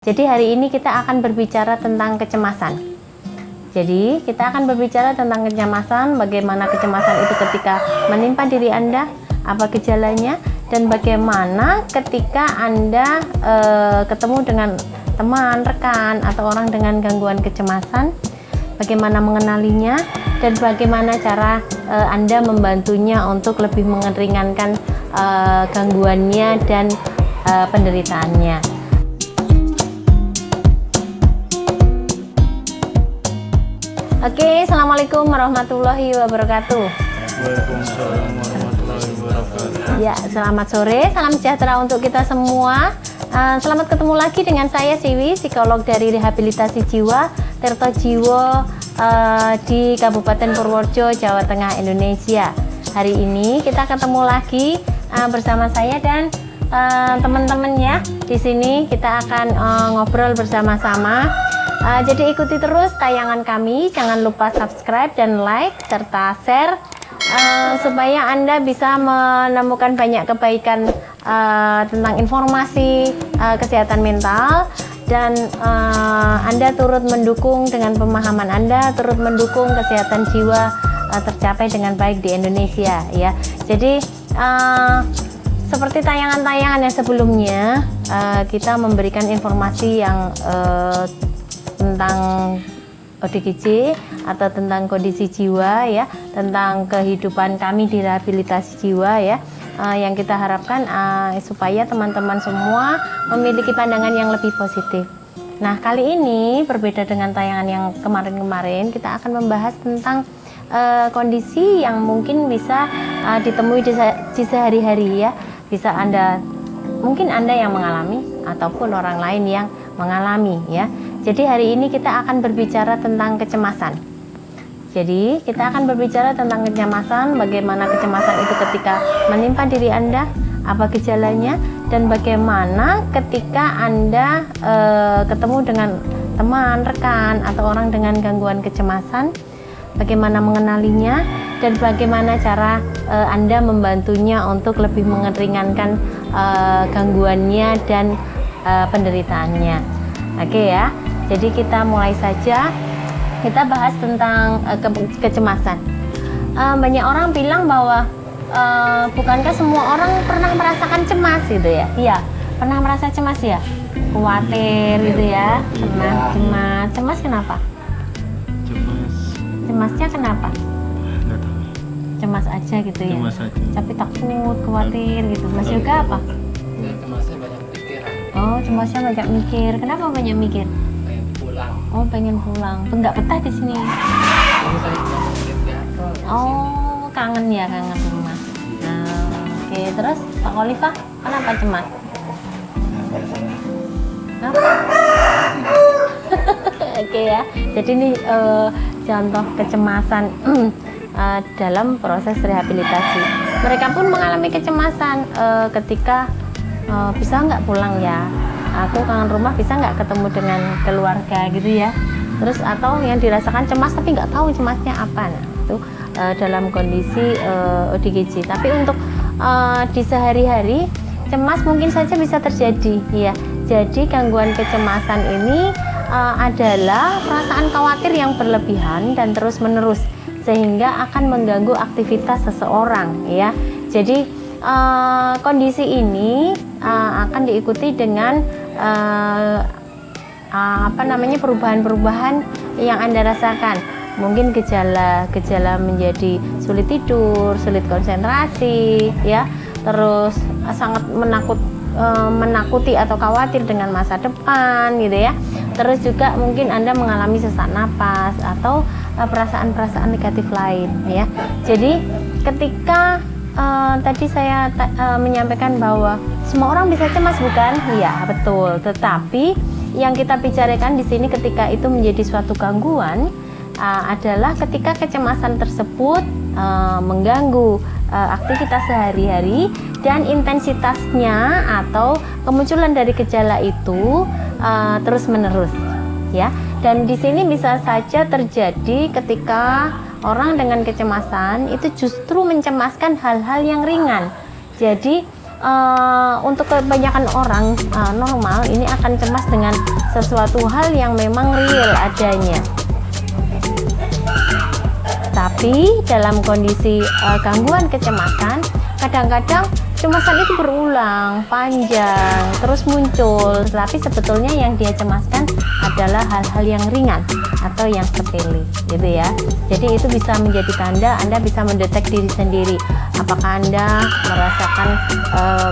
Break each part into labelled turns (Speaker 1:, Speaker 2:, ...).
Speaker 1: Jadi hari ini kita akan berbicara tentang kecemasan. Jadi kita akan berbicara tentang kecemasan, bagaimana kecemasan itu ketika menimpa diri Anda, apa gejalanya, dan bagaimana ketika Anda ketemu dengan teman, rekan, atau orang dengan gangguan kecemasan, bagaimana mengenalinya, dan bagaimana cara Anda membantunya untuk lebih meringankan gangguannya dan penderitaannya. Oke, assalamualaikum warahmatullahi wabarakatuh.
Speaker 2: Waalaikumsalam warahmatullahi wabarakatuh.
Speaker 1: Ya, selamat sore, salam sejahtera untuk kita semua. Selamat ketemu lagi dengan saya Siwi, psikolog dari Rehabilitasi Jiwa Tirto Jiwo di Kabupaten Purworejo, Jawa Tengah, Indonesia. Hari ini kita ketemu lagi bersama saya dan teman-teman ya. Di sini kita akan ngobrol bersama-sama. Jadi ikuti terus tayangan kami, jangan lupa subscribe dan like serta share supaya Anda bisa menemukan banyak kebaikan tentang informasi kesehatan mental, dan Anda turut mendukung dengan pemahaman Anda, turut mendukung kesehatan jiwa tercapai dengan baik di Indonesia ya. Jadi seperti tayangan-tayangan yang sebelumnya, kita memberikan informasi yang tentang ODGJ atau tentang kondisi jiwa ya, tentang kehidupan kami di rehabilitasi jiwa ya, yang kita harapkan supaya teman-teman semua memiliki pandangan yang lebih positif. Nah, kali ini berbeda dengan tayangan yang kemarin-kemarin, kita akan membahas tentang kondisi yang mungkin bisa ditemui di sehari-hari ya. Bisa mungkin Anda yang mengalami ataupun orang lain yang mengalami ya. Jadi hari ini kita akan berbicara tentang kecemasan. Jadi kita akan berbicara tentang kecemasan, bagaimana kecemasan itu ketika menimpa diri Anda, apa gejalanya, dan bagaimana ketika Anda ketemu dengan teman, rekan, atau orang dengan gangguan kecemasan, bagaimana mengenalinya, dan bagaimana cara Anda membantunya untuk lebih meringankan gangguannya dan penderitaannya. Oke ya, jadi kita mulai saja. Kita bahas tentang kecemasan. Banyak orang bilang bahwa bukankah semua orang pernah merasakan cemas gitu ya? Iya, pernah merasa cemas ya? Khawatir gitu ya? Pernah cemas. Cemas kenapa? Cemasnya kenapa?
Speaker 2: Nggak tahu.
Speaker 1: Cemas aja gitu ya?
Speaker 2: Cemas aja.
Speaker 1: Tapi takut, khawatir gitu. Mas Yoga apa?
Speaker 3: Cemasnya banyak pikiran,
Speaker 1: Oh, cemasnya banyak mikir. Kenapa banyak mikir?
Speaker 3: pengen pulang.
Speaker 1: Oh, pengen pulang. Nggak betah di sini.
Speaker 3: Terus saya pulang ke teater.
Speaker 1: Oh, kangen ya, kangen rumah. Nah, oke. Terus Pak Khalifah, kenapa cemas? Kenapa? Oke ya. Jadi ini contoh kecemasan dalam proses rehabilitasi. Mereka pun mengalami kecemasan ketika bisa nggak pulang ya, aku kangen rumah, bisa nggak ketemu dengan keluarga gitu ya. Terus atau yang dirasakan cemas tapi nggak tahu cemasnya apa. Nah itu dalam kondisi ODGJ. Tapi untuk di sehari-hari cemas mungkin saja bisa terjadi ya. Jadi gangguan kecemasan ini adalah perasaan khawatir yang berlebihan dan terus menerus sehingga akan mengganggu aktivitas seseorang ya. Jadi kondisi ini akan diikuti dengan perubahan-perubahan yang Anda rasakan. Mungkin gejala menjadi sulit tidur, sulit konsentrasi ya, terus sangat menakuti atau khawatir dengan masa depan gitu ya. Terus juga mungkin Anda mengalami sesak napas atau perasaan-perasaan negatif lain ya. Jadi ketika tadi saya menyampaikan bahwa semua orang bisa cemas, bukan? Iya, betul. Tetapi yang kita bicarakan di sini ketika itu menjadi suatu gangguan adalah ketika kecemasan tersebut mengganggu aktivitas sehari-hari dan intensitasnya atau kemunculan dari gejala itu terus-menerus, ya. Dan di sini bisa saja terjadi ketika orang dengan kecemasan itu justru mencemaskan hal-hal yang ringan. Jadi untuk kebanyakan orang normal ini akan cemas dengan sesuatu hal yang memang real adanya. Tapi dalam kondisi gangguan kecemasan, kadang-kadang kecemasan itu berulang, panjang, terus muncul. Tapi sebetulnya yang dia cemaskan adalah hal-hal yang ringan atau yang sepele, gitu ya. Jadi itu bisa menjadi tanda Anda bisa mendetek diri sendiri. Apakah Anda merasakan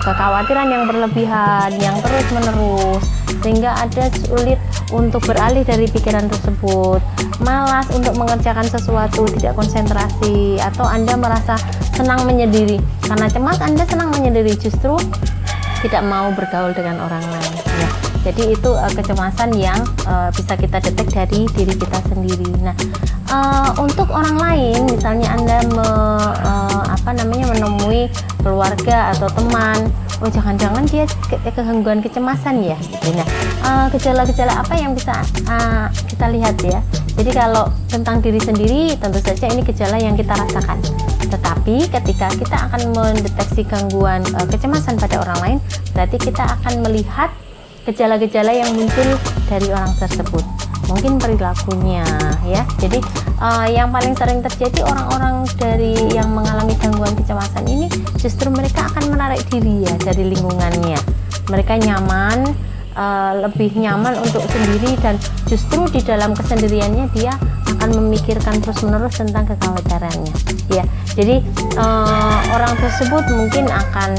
Speaker 1: kekhawatiran yang berlebihan, yang terus-menerus, sehingga ada sulit untuk beralih dari pikiran tersebut, malas untuk mengerjakan sesuatu, tidak konsentrasi, atau Anda merasa senang menyendiri. Karena cemas Anda senang menyendiri, justru tidak mau bergaul dengan orang lain ya. Jadi itu kecemasan yang bisa kita detek dari diri kita sendiri. Nah, untuk orang lain, misalnya Anda menemui keluarga atau teman, oh jangan-jangan dia kegangguan kecemasan ya. Nah, gejala-gejala apa yang bisa kita lihat ya? Jadi kalau tentang diri sendiri, tentu saja ini gejala yang kita rasakan. Tetapi ketika kita akan mendeteksi gangguan kecemasan pada orang lain, berarti kita akan melihat gejala-gejala yang muncul dari orang tersebut, mungkin perilakunya ya. Jadi yang paling sering terjadi orang-orang dari yang mengalami gangguan kecemasan ini justru mereka akan menarik diri ya dari lingkungannya. Mereka nyaman, lebih nyaman untuk sendiri, dan justru di dalam kesendiriannya dia akan memikirkan terus-menerus tentang kekhawatirannya ya. Jadi orang tersebut mungkin akan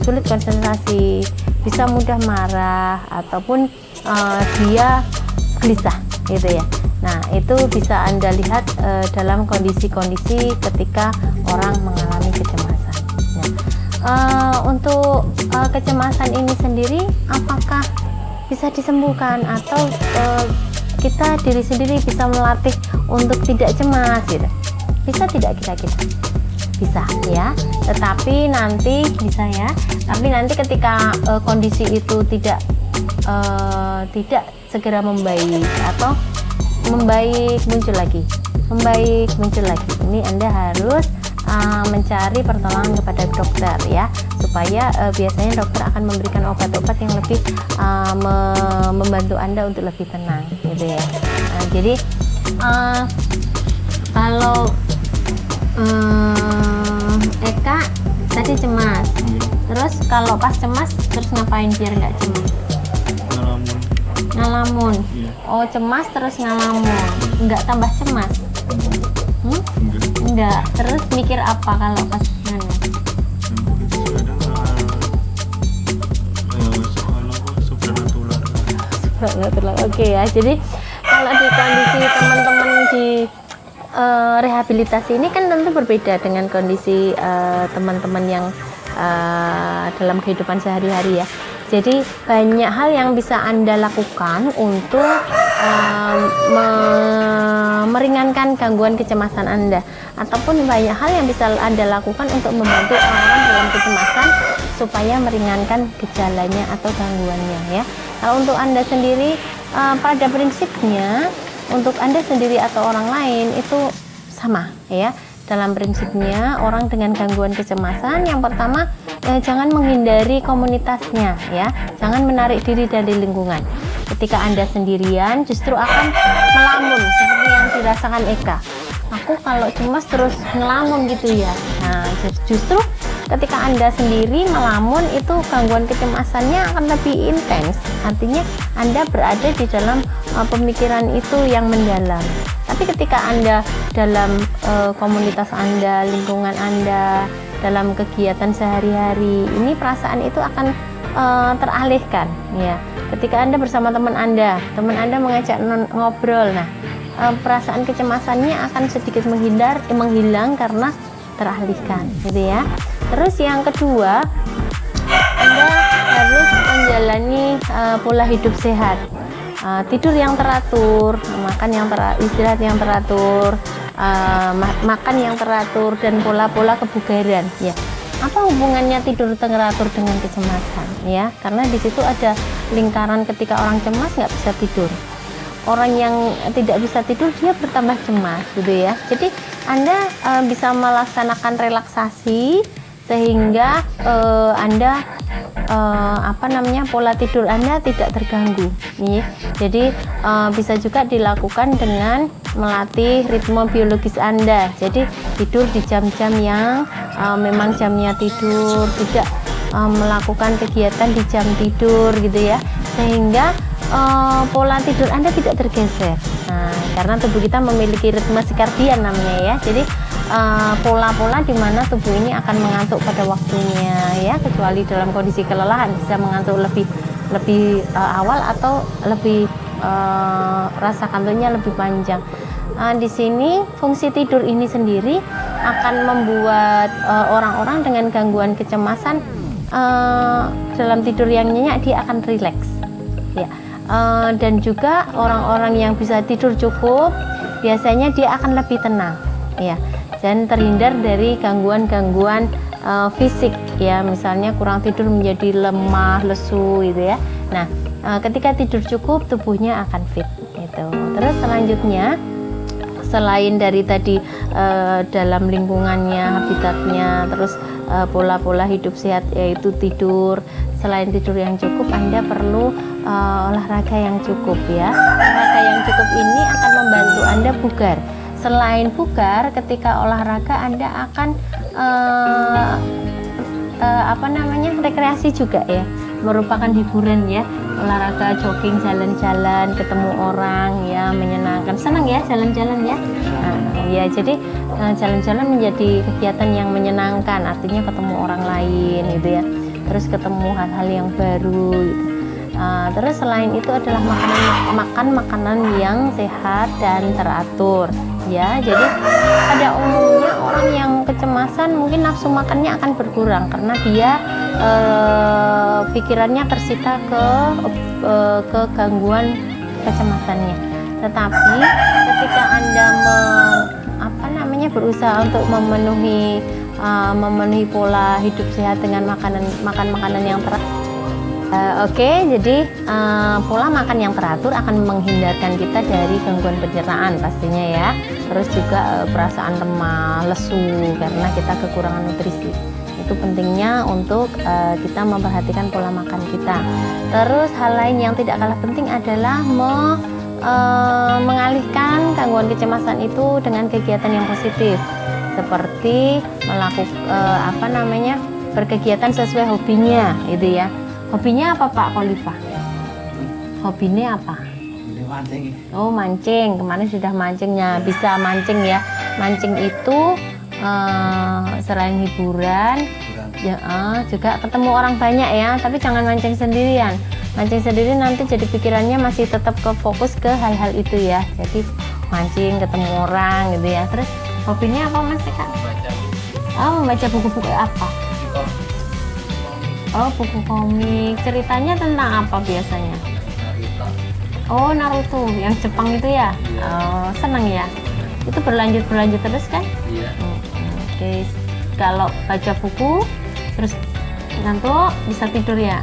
Speaker 1: sulit konsentrasi, bisa mudah marah, ataupun dia gelisah gitu ya. Nah, itu bisa Anda lihat dalam kondisi-kondisi ketika orang mengalami kecemasan. Nah, untuk kecemasan ini sendiri apakah bisa disembuhkan, atau kita diri sendiri bisa melatih untuk tidak cemas gitu? Bisa tidak kira-kira? Bisa ya, tetapi nanti bisa ya. Tapi nanti ketika kondisi itu tidak segera membaik, atau membaik muncul lagi, ini Anda harus mencari pertolongan kepada dokter ya, supaya biasanya dokter akan memberikan obat-obat yang lebih membantu Anda untuk lebih tenang gitu ya. Nah, jadi kalau Eka tadi cemas, terus kalau pas cemas terus ngapain biar nggak cemas? Ngalamun.
Speaker 2: Iya.
Speaker 1: Oh, cemas terus ngalamun, nggak tambah cemas? Enggak. Terus mikir apa kalau pas ngalamun? Supernatural. Oke ya. Jadi kalau di kondisi teman-teman di rehabilitasi ini kan tentu berbeda dengan kondisi teman-teman yang dalam kehidupan sehari-hari ya. Jadi banyak hal yang bisa Anda lakukan untuk meringankan gangguan kecemasan Anda, ataupun banyak hal yang bisa Anda lakukan untuk membantu orang-orang dalam kecemasan supaya meringankan gejalanya atau gangguannya ya. Kalau untuk Anda sendiri, pada prinsipnya untuk Anda sendiri atau orang lain itu sama ya. Dalam prinsipnya orang dengan gangguan kecemasan, yang pertama jangan menghindari komunitasnya ya, jangan menarik diri dari lingkungan. Ketika Anda sendirian justru akan melamun seperti yang dirasakan Eka. Aku kalau cemas terus ngelamun gitu ya. Nah, justru ketika Anda sendiri melamun, itu gangguan kecemasannya akan lebih intens. Artinya Anda berada di dalam pemikiran itu yang mendalam. Tapi ketika Anda dalam komunitas Anda, lingkungan Anda, dalam kegiatan sehari-hari, ini perasaan itu akan teralihkan ya. Ketika Anda bersama teman Anda mengajak ngobrol, nah perasaan kecemasannya akan sedikit menghilang karena teralihkan gitu ya. Terus yang kedua, Anda harus menjalani pola hidup sehat, tidur yang teratur, istirahat yang teratur, makan yang teratur, dan pola-pola kebugaran ya. Apa hubungannya tidur teratur dengan kecemasan ya? Karena di situ ada lingkaran, ketika orang cemas nggak bisa tidur, orang yang tidak bisa tidur dia bertambah cemas gitu ya. Jadi Anda bisa melaksanakan relaksasi sehingga Anda pola tidur Anda tidak terganggu. Jadi bisa juga dilakukan dengan melatih ritme biologis Anda. Jadi tidur di jam-jam yang memang jamnya tidur, tidak melakukan kegiatan di jam tidur gitu ya, sehingga pola tidur Anda tidak tergeser. Nah, karena tubuh kita memiliki ritme sirkadian namanya ya. Jadi pola-pola di mana tubuh ini akan mengantuk pada waktunya ya, kecuali dalam kondisi kelelahan bisa mengantuk lebih awal atau lebih rasa kantuknya lebih panjang. Di sini fungsi tidur ini sendiri akan membuat orang-orang dengan gangguan kecemasan dalam tidur yang nyenyak dia akan rileks ya. Dan juga orang-orang yang bisa tidur cukup biasanya dia akan lebih tenang ya, dan terhindar dari gangguan-gangguan fisik ya, misalnya kurang tidur menjadi lemah, lesu gitu ya. Nah, ketika tidur cukup tubuhnya akan fit gitu. Terus selanjutnya, selain dari tadi dalam lingkungannya, habitatnya, terus pola-pola hidup sehat yaitu tidur, selain tidur yang cukup Anda perlu olahraga yang cukup ya. Olahraga yang cukup ini akan membantu Anda bugar. Selain bugar, ketika olahraga Anda akan rekreasi juga ya, merupakan hiburan ya. Olahraga, jogging, jalan-jalan, ketemu orang ya, menyenangkan. Senang ya jalan-jalan ya. Ya, jadi jalan-jalan menjadi kegiatan yang menyenangkan, artinya ketemu orang lain gitu ya. Terus ketemu hal-hal yang baru gitu. Terus selain itu adalah makanan yang sehat dan teratur ya. Jadi pada umumnya orang yang kecemasan mungkin nafsu makannya akan berkurang karena dia pikirannya tersita ke gangguan kecemasannya. Tetapi ketika Anda berusaha untuk memenuhi pola hidup sehat dengan makan makanan yang teratur. Jadi pola makan yang teratur akan menghindarkan kita dari gangguan pencernaan pastinya ya. Terus juga perasaan lemah, lesu karena kita kekurangan nutrisi. Itu pentingnya untuk kita memperhatikan pola makan kita. Terus hal lain yang tidak kalah penting adalah mengalihkan gangguan kecemasan itu dengan kegiatan yang positif, seperti berkegiatan sesuai hobinya itu ya. Hobinya apa Pak Khalifah? Hobinya apa?
Speaker 3: Mancing.
Speaker 1: Oh, mancing. Kemarin sudah mancingnya. Bisa mancing ya. Mancing itu selain hiburan ya, juga ketemu orang banyak ya. Tapi jangan mancing sendirian. Mancing sendiri nanti jadi pikirannya masih tetap fokus ke hal-hal itu ya. Jadi mancing, ketemu orang gitu ya. Terus hobinya apa Mas Eka? Membaca buku-buku apa? Oh, buku komik. Ceritanya tentang apa biasanya? Oh, Naruto, yang Jepang itu ya? Oh, senang ya? Itu berlanjut terus kan?
Speaker 3: Iya.
Speaker 1: Oke. Kalau baca buku, terus ngantuk, bisa tidur ya?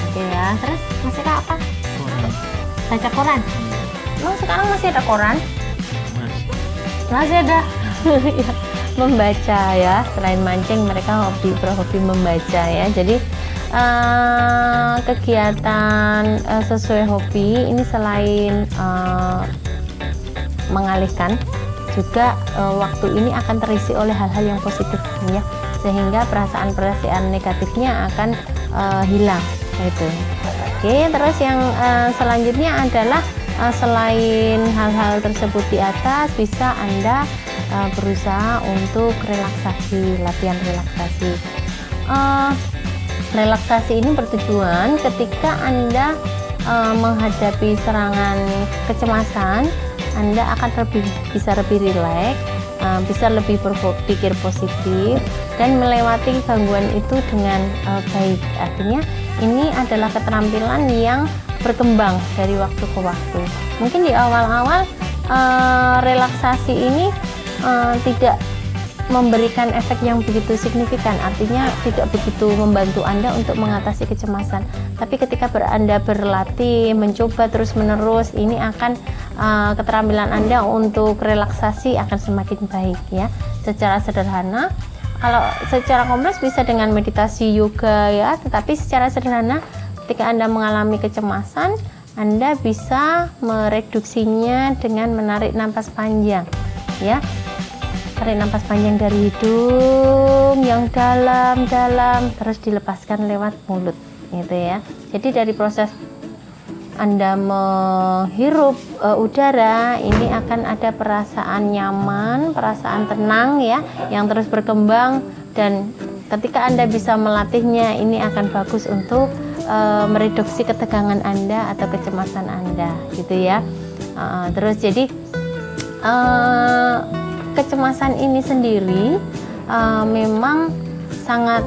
Speaker 1: Oke ya. Terus masih apa? Baca koran? Lo sekarang masih ada koran? Masih ada. Membaca ya, selain mancing mereka berhobi membaca ya. Jadi kegiatan sesuai hobi ini selain mengalihkan, juga waktu ini akan terisi oleh hal-hal yang positif ya, sehingga perasaan negatifnya akan hilang gitu. Oke, terus yang selanjutnya adalah selain hal-hal tersebut di atas, bisa Anda berusaha untuk relaksasi, latihan relaksasi. Relaksasi ini bertujuan ketika Anda menghadapi serangan kecemasan, Anda akan bisa lebih rileks, bisa lebih berpikir positif dan melewati gangguan itu dengan baik. Artinya ini adalah keterampilan yang berkembang dari waktu ke waktu. Mungkin di awal-awal relaksasi ini tidak memberikan efek yang begitu signifikan, artinya tidak begitu membantu Anda untuk mengatasi kecemasan. Tapi ketika Anda berlatih, mencoba terus-menerus, ini akan keterampilan Anda untuk relaksasi akan semakin baik ya. Secara sederhana, kalau secara kompleks bisa dengan meditasi, yoga ya, tetapi secara sederhana ketika Anda mengalami kecemasan, Anda bisa mereduksinya dengan menarik napas panjang ya. Tarik napas panjang dari hidung yang dalam-dalam, terus dilepaskan lewat mulut gitu ya. Jadi dari proses Anda menghirup udara, ini akan ada perasaan nyaman, perasaan tenang ya, yang terus berkembang, dan ketika Anda bisa melatihnya, ini akan bagus untuk mereduksi ketegangan Anda atau kecemasan Anda gitu ya. Terus jadi kecemasan ini sendiri memang sangat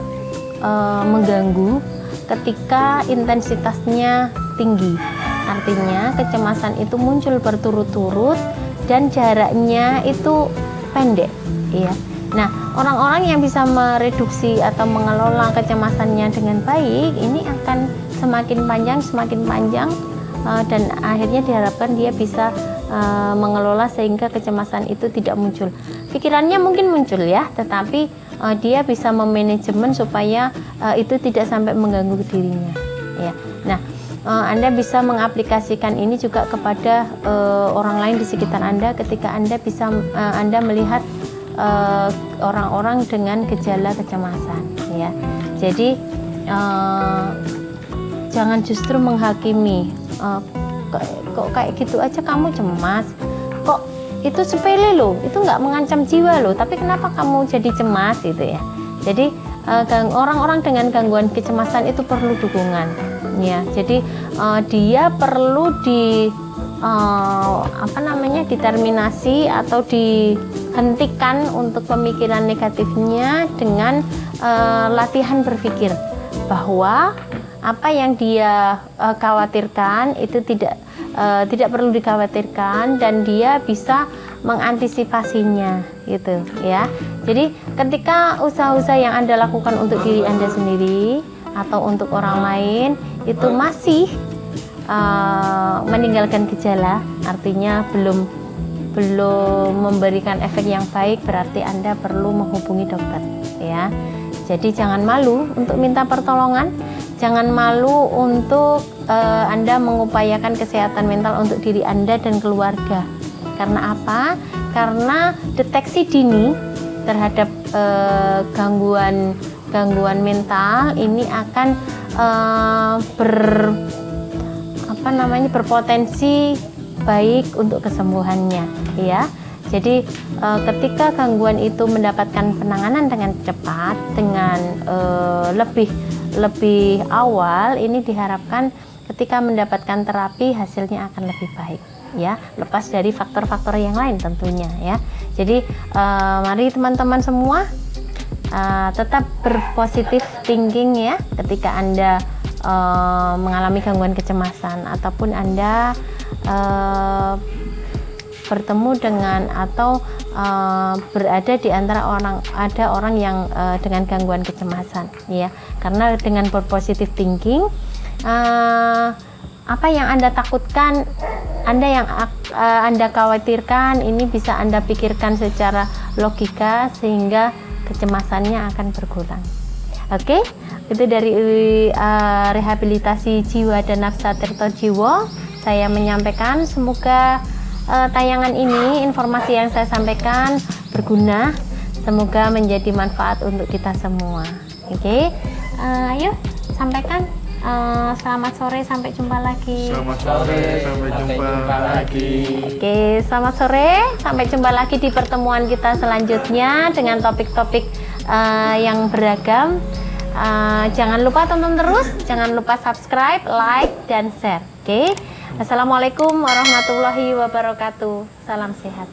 Speaker 1: mengganggu ketika intensitasnya tinggi. Artinya kecemasan itu muncul berturut-turut dan jaraknya itu pendek ya. Nah, orang-orang yang bisa mereduksi atau mengelola kecemasannya dengan baik, ini akan semakin panjang dan akhirnya diharapkan dia bisa mengelola sehingga kecemasan itu tidak muncul. Pikirannya mungkin muncul ya, tetapi dia bisa memanajemen supaya itu tidak sampai mengganggu dirinya ya. Nah, Anda bisa mengaplikasikan ini juga kepada orang lain di sekitar Anda ketika Anda bisa Anda melihat orang-orang dengan gejala kecemasan ya. Jadi jangan justru menghakimi, kok kayak gitu aja kamu cemas, kok itu sepele loh, itu nggak mengancam jiwa loh, tapi kenapa kamu jadi cemas gitu ya. Jadi orang-orang dengan gangguan kecemasan itu perlu dukungan ya. Jadi dia perlu diterminasi atau dihentikan untuk pemikiran negatifnya dengan latihan berpikir bahwa apa yang dia khawatirkan itu tidak perlu dikhawatirkan, dan dia bisa mengantisipasinya gitu ya. Jadi ketika usaha-usaha yang Anda lakukan untuk diri Anda sendiri atau untuk orang lain itu masih meninggalkan gejala, artinya belum memberikan efek yang baik, berarti Anda perlu menghubungi dokter ya. Jadi jangan malu untuk minta pertolongan, jangan malu untuk Anda mengupayakan kesehatan mental untuk diri Anda dan keluarga. Karena apa? Karena deteksi dini terhadap gangguan mental ini akan berpotensi baik untuk kesembuhannya ya. Jadi ketika gangguan itu mendapatkan penanganan dengan cepat, dengan lebih awal, ini diharapkan ketika mendapatkan terapi hasilnya akan lebih baik ya, lepas dari faktor-faktor yang lain tentunya ya. Jadi mari teman-teman semua tetap berpositif thinking ya ketika Anda mengalami gangguan kecemasan, ataupun Anda bertemu dengan atau berada di antara orang yang dengan gangguan kecemasan ya. Karena dengan berpositif thinking, apa yang Anda takutkan, Anda khawatirkan, ini bisa Anda pikirkan secara logika sehingga kecemasannya akan berkurang. Oke, itu dari rehabilitasi jiwa dan nafsa tirta jiwa saya menyampaikan. Semoga tayangan ini, informasi yang saya sampaikan berguna, semoga menjadi manfaat untuk kita semua. Oke, ayo sampaikan. Selamat sore, sampai jumpa lagi.
Speaker 2: Selamat sore, sampai jumpa lagi.
Speaker 1: Oke, selamat sore, sampai jumpa lagi di pertemuan kita selanjutnya dengan topik-topik yang beragam. Jangan lupa tonton terus, jangan lupa subscribe, like, dan share. Oke, assalamualaikum warahmatullahi wabarakatuh. Salam sehat.